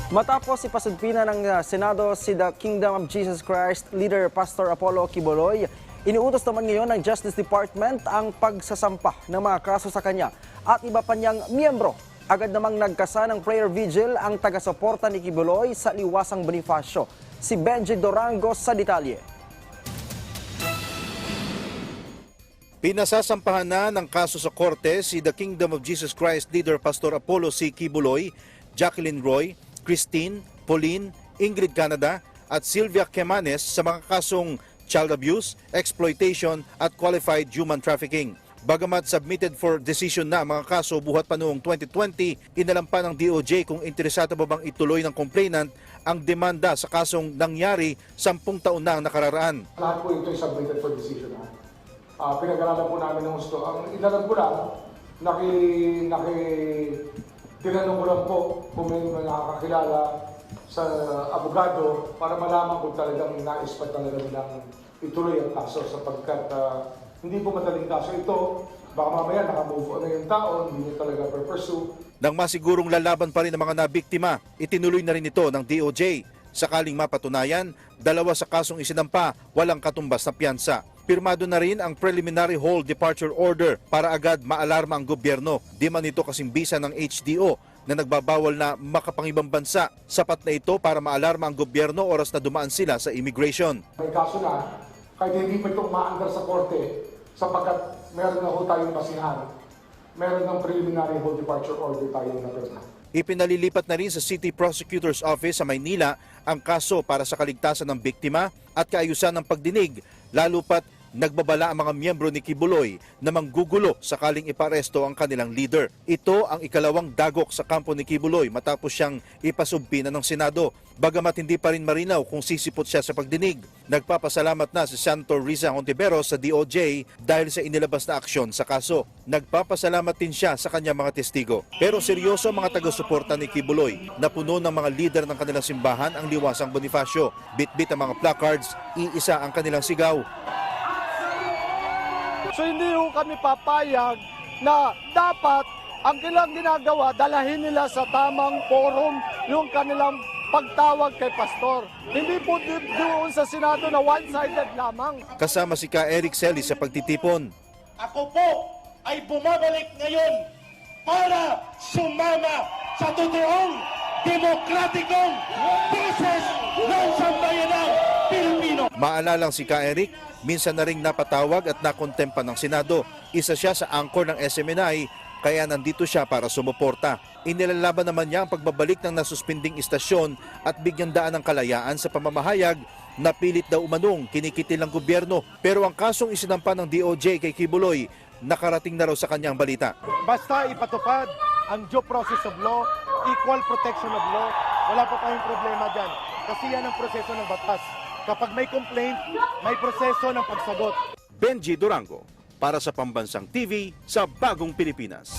Matapos ipasudpina ng Senado si The Kingdom of Jesus Christ leader Pastor Apollo Quiboloy, iniutos naman ngayon ng Justice Department ang pagsasampa ng mga kaso sa kanya at iba pa niyang miyembro. Agad namang nagkasa ng prayer vigil ang taga-suporta ni Quiboloy sa Liwasang Bonifacio. Si Benji Dorango sa detalye. Pinasasampahan na ng kaso sa korte si The Kingdom of Jesus Christ leader Pastor Apollo C. Quiboloy, Jacqueline Roy, Christine, Pauline, Ingrid Canada at Sylvia Quemanes sa mga kasong child abuse, exploitation at qualified human trafficking. Bagamat submitted for decision na ang mga kaso buhat pa noong 2020, inalam pa ng DOJ kung interesado ba bang ituloy ng complainant ang demanda sa kasong nangyari 10 taon na ang nakararaan. Lahat po ito ay submitted for decision. Pinag-aralan po namin ng gusto. Ang inalam ko lang, tinanong ko lang po kung may nakakakilala sa abogado para malaman kung talagang nais pa talaga nilang ituloy ang kaso sapagkat hindi po madaling kaso ito. Baka mamaya nakamove on na yung tao, hindi niya talaga pursue. Nang masigurong lalaban pa rin ang mga nabiktima, itinuloy na rin ito ng DOJ. Sakaling mapatunayan, 2 sa kasong isinampa, walang katumbas na piyansa. Pirmado na rin ang preliminary hold departure order para agad maalarma ang gobyerno. Di man ito kasing bisa ng HDO na nagbabawal na makapangibang bansa. Sapat na ito para maalarma ang gobyerno oras na dumaan sila sa immigration. May kaso na, kahit hindi pa ito maandar sa korte, sapagkat meron na ho tayong basihan, meron ng preliminary hold departure order tayong napirma. Ipinalilipat na rin sa City Prosecutor's Office sa Maynila ang kaso para sa kaligtasan ng biktima at kaayusan ng pagdinig, lalo pat nagbabala ang mga miyembro ni Quiboloy na manggugulo sakaling iparesto ang kanilang leader. Ito ang ikalawang dagok sa kampo ni Quiboloy matapos siyang ipasumpina ng Senado. Bagamat hindi pa rin marinaw kung sisipot siya sa pagdinig, nagpapasalamat na si Senator Riza Hontiveros sa DOJ dahil sa inilabas na aksyon sa kaso. Nagpapasalamat din siya sa kanyang mga testigo. Pero seryoso ang mga taga-suporta ni Quiboloy na puno ng mga lider ng kanilang simbahan ang Liwasang Bonifacio. Bit-bit ang mga placards, iisa ang kanilang sigaw. So hindi ho kami papayag na dapat ang kanilang ginagawa, dalahin nila sa tamang forum yung kanilang pagtawag kay Pastor. Hindi po doon sa Senado na one-sided lamang. Kasama si Ka Eric Celis sa pagtitipon. Ako po ay bumabalik ngayon para sumama sa totoong demokratikong boses ng sambayanang Pilipino. Maalalang si Ka Eric, minsan na ring napatawag at nakontempa ng Senado. Isa siya sa angkor ng SMNI, kaya nandito siya para sumuporta. Inilalaban naman niya ang pagbabalik ng nasuspinding istasyon at bigyan daan ng kalayaan sa pamamahayag na pilit daw umanong kinikitil ng gobyerno. Pero ang kasong isinampa ng DOJ kay Quiboloy, nakarating na raw sa kanyang balita. Basta ipatupad ang due process of law, equal protection of law, wala pa tayong problema dyan. Kasi yan ang proseso ng batas. Kapag may complaint, may proseso ng pagsagot. Benji Dorango, para sa Pambansang TV sa Bagong Pilipinas.